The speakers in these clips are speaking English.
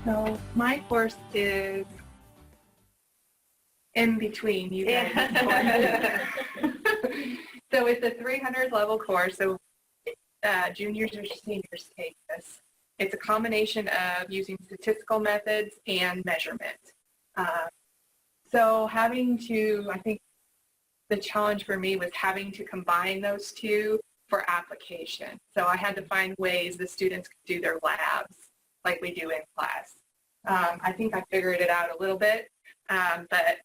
So my course is in between you guys. So it's a 300 level course. So juniors or seniors take this. It's a combination of using statistical methods and measurement. So having to, I think the challenge for me was having to combine those two for application. So I had to find ways the students could do their labs like we do in class. I think I figured it out a little bit, but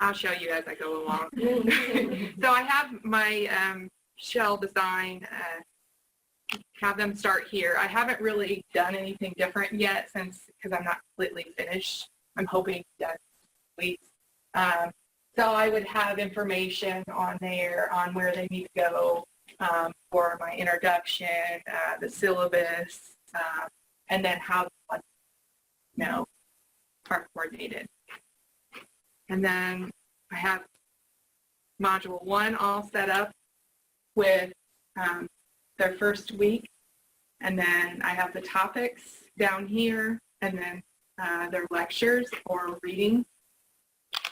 I'll show you as I go along. So I have my shell design, have them start here. I haven't really done anything different yet because I'm not completely finished. I'm hoping to be done in weeks. So I would have information on there on where they need to go for my introduction, the syllabus, and then how are coordinated. And then I have module 1 all set up with their first week, and then I have the topics down here, and then their lectures or reading,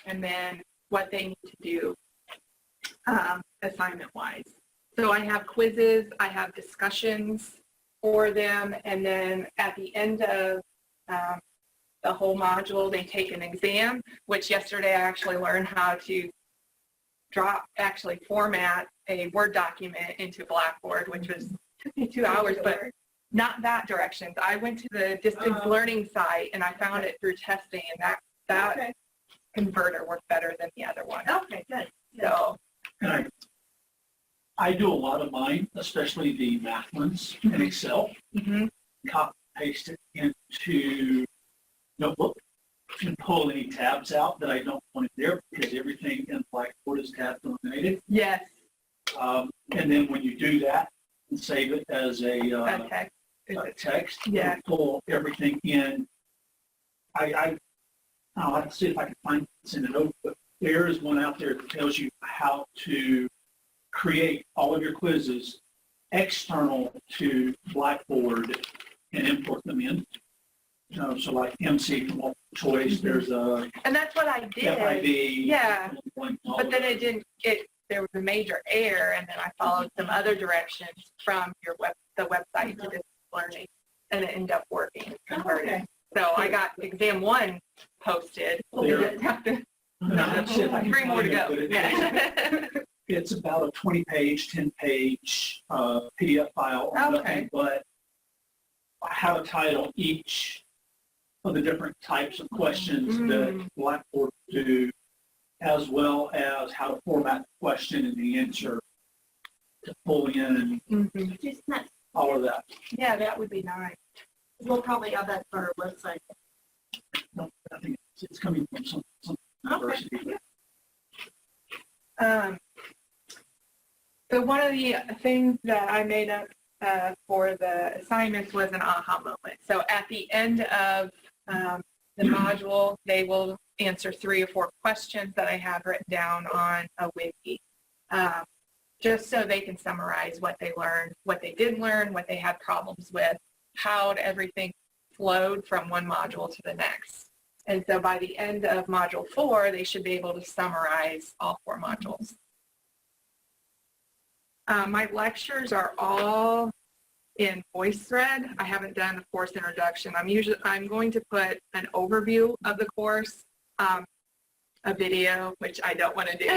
and then what they need to do assignment-wise. So I have quizzes, I have discussions for them, and then at the end of the whole module, they take an exam, which yesterday I actually learned how to format a Word document into Blackboard, which took me 2 hours, but not that directions. I went to the distance learning site and I found it through testing, and that converter worked better than the other one. Okay, good. So I do a lot of mine, especially the math ones in Excel. Copy paste it into Notebook and pull any tabs out that I don't want it there, because everything in Blackboard is tab eliminated. Yes. And then when you do that and save it as a text, yeah, pull everything in. I'll have to see if I can find this in the notebook, but there is one out there that tells you how to create all of your quizzes external to Blackboard and import them in. So like MC for multiple choice, there's a and that's what I did. FID. Yeah, but then it didn't. There was a major error, and then I followed some other directions from the website to this learning, and it ended up working. Okay. So I got exam 1 posted. We just have to, 3 more to go. Yeah. It's about a 20-page, 10-page PDF file. Okay. But I have a title each of the different types of questions that Blackboard do, as well as how to format the question and the answer to pull in all of that. Yeah, that would be nice. We'll probably have that for our website. No, I think it's coming from some university. So one of the things that I made up for the assignments was an aha moment. So at the end of the module, they will answer 3 or 4 questions that I have written down on a wiki, just so they can summarize what they learned, what they didn't learn, what they had problems with, how everything flowed from one module to the next. And so by the end of module 4, they should be able to summarize all 4 modules. My lectures are all in VoiceThread. I haven't done a course introduction. I'm going to put an overview of the course, a video, which I don't want to do,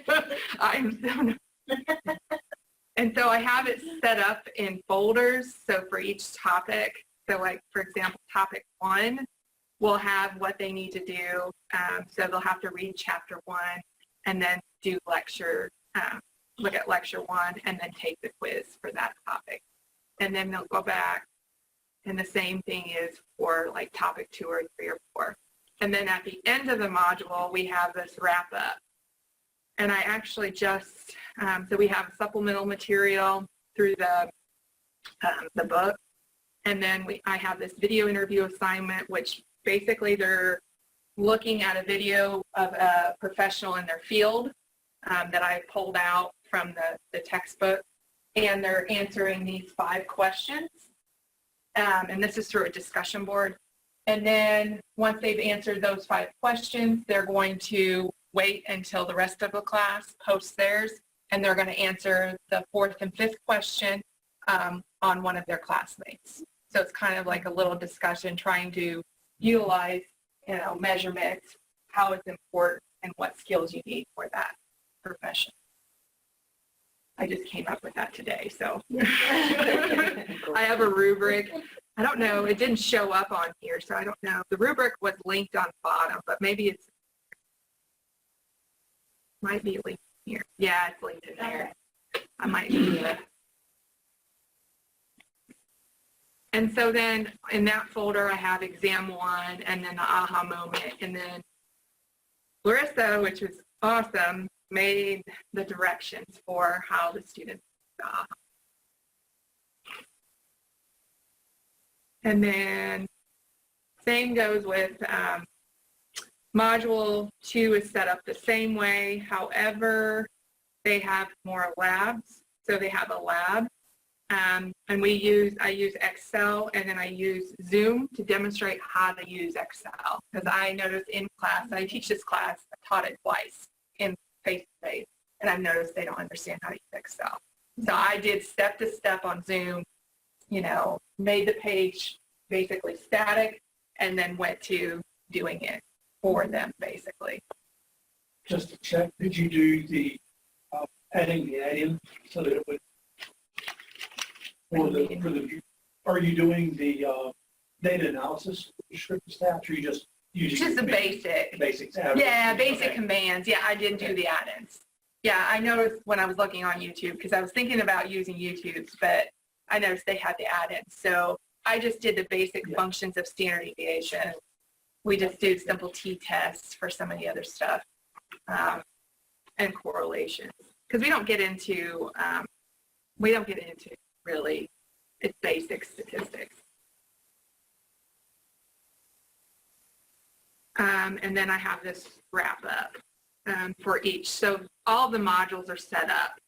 but and so I have it set up in folders. So for each topic, so like for example, topic 1 will have what they need to do. So they'll have to read chapter 1 and then do lecture. Look at lecture 1 and then take the quiz for that topic. And then they'll go back, and the same thing is for like topic 2 or 3 or 4. And then at the end of the module, we have this wrap up. And I actually just, so we have supplemental material through the book. And then I have this video interview assignment, which basically they're looking at a video of a professional in their field that I pulled out from the textbook, and they're answering these 5 questions. And this is through a discussion board. And then once they've answered those 5 questions, they're going to wait until the rest of the class posts theirs, and they're going to answer the 4th and 5th question on one of their classmates. So it's kind of like a little discussion trying to utilize, measurements, how it's important, and what skills you need for that profession. I just came up with that today, so. I have a rubric. I don't know, it didn't show up on here, so I don't know. The rubric was linked on the bottom, but maybe might be linked here. Yeah, it's linked in there. I might do that. And so then in that folder, I have exam 1 and then the aha moment. And then Larissa, which was awesome, made the directions for how the students aha. And then same goes with module 2 is set up the same way. However, they have more labs. So they have a lab. And I use Excel, and then I use Zoom to demonstrate how to use Excel. Because I noticed in class, I teach this class, I taught it twice in face-to-face, and I've noticed they don't understand how to use Excel. So I did step-to-step on Zoom, made the page basically static, and then went to doing it for them, basically. Just to check, did you do the adding the add-in so that it would, are you doing the data analysis descriptive stats, or are you just using Just the basics? Yeah, basic commands. Yeah, I didn't do the add-ins. Yeah, I noticed when I was looking on YouTube, because I was thinking about using YouTube's, but I noticed they had the add-ins. So I just did the basic functions of standard deviation. We just did simple t-tests for some of the other stuff, and correlations. Because we don't get into really, it's basic statistics. And then I have this wrap up for each. So all the modules are set up.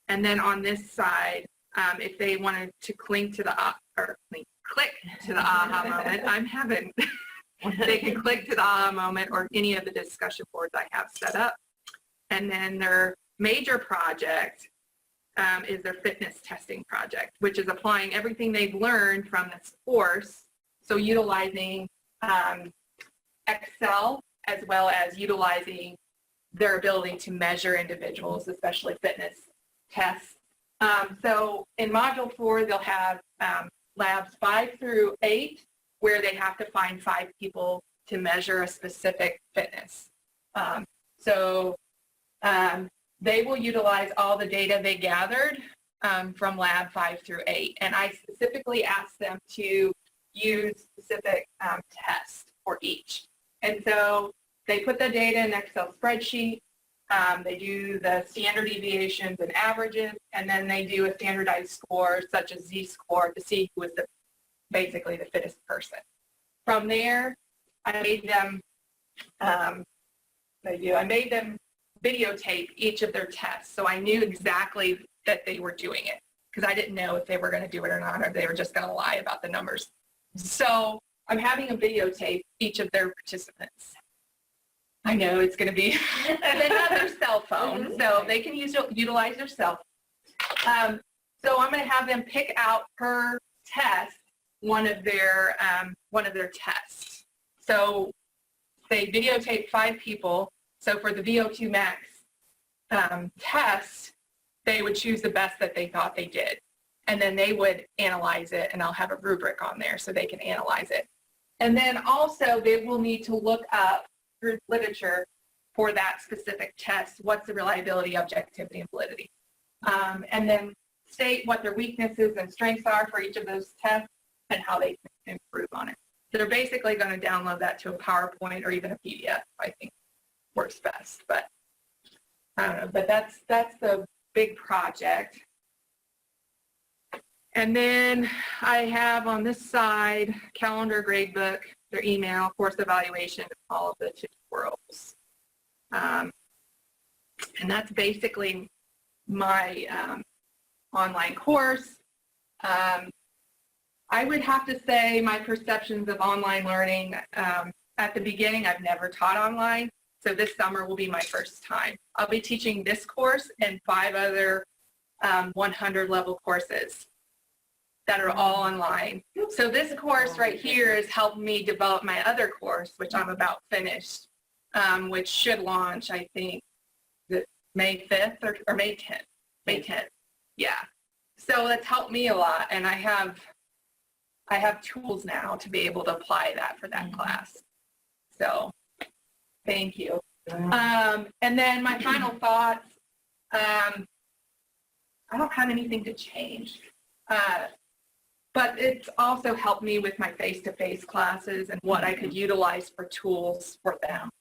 And then on this side, if they wanted to click to the aha moment, they can click to the aha moment or any of the discussion boards I have set up. And then their major project is their fitness testing project, which is applying everything they've learned from this course. So utilizing Excel, as well as utilizing their ability to measure individuals, especially fitness tests. So in Module 4, they'll have labs 5 through 8, where they have to find 5 people to measure a specific fitness. They will utilize all the data they gathered from lab 5 through 8. And I specifically asked them to use specific tests for each. And so they put the data in an Excel spreadsheet. They do the standard deviations and averages, and then they do a standardized score, such as Z-score, to see who is basically the fittest person. From there, I made them videotape each of their tests, so I knew exactly that they were doing it, because I didn't know if they were going to do it or not, or they were just going to lie about the numbers. So I'm having them videotape each of their participants. I know it's going to be, and they have their cell phone, so they can utilize their cell phone. So I'm going to have them pick out per test one of their tests. So they videotape 5 people. So for the VO2 max test, they would choose the best that they thought they did. And then they would analyze it, and I'll have a rubric on there so they can analyze it. And then also they will need to look up through literature for that specific test, what's the reliability, objectivity, and validity. And then state what their weaknesses and strengths are for each of those tests and how they can improve on it. So they're basically going to download that to a PowerPoint or even a PDF, I think works best. But I don't know, but that's the big project. And then I have on this side, calendar, gradebook, their email, course evaluation, all of the tutorials. And that's basically my online course. I would have to say my perceptions of online learning, at the beginning, I've never taught online. So this summer will be my first time. I'll be teaching this course and 5 other 100 level courses that are all online. So this course right here has helped me develop my other course, which I'm about finished, which should launch, I think, May 5th or May 10th. May 10th. Yeah. So that's helped me a lot. And I have tools now to be able to apply that for that class. So thank you. And then my final thoughts, I don't have anything to change. But it's also helped me with my face-to-face classes and what I could utilize for tools for them.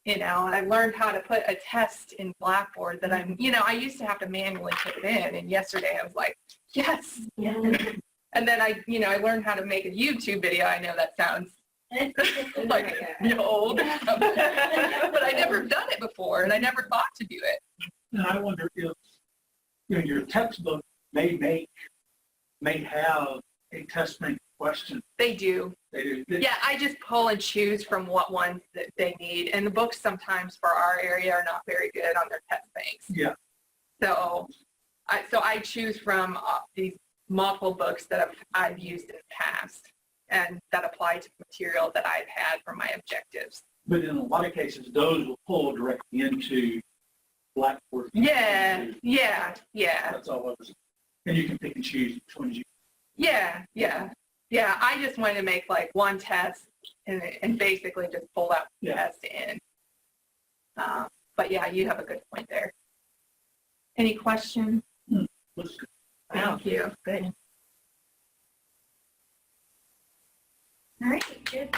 You know, and I learned how to put a test in Blackboard that I used to have to manually put it in. And yesterday I was like, yes. Yeah. And then I learned how to make a YouTube video. I know that sounds like old, but I never done it before, and I never thought to do it. And I wonder if your textbook may have a test bank question. They do. They do. Yeah, I just pull and choose from what ones that they need. And the books sometimes for our area are not very good on their test banks. Yeah. So I choose from these multiple books that I've used in the past and that apply to the material that I've had for my objectives. But in a lot of cases, those will pull directly into Blackboard. Yeah. That's all I was. And you can pick and choose which ones you. Yeah. I just wanted to make like one test and basically just pull that test in. But yeah, you have a good point there. Any questions? Thank you. Good. All right. Good.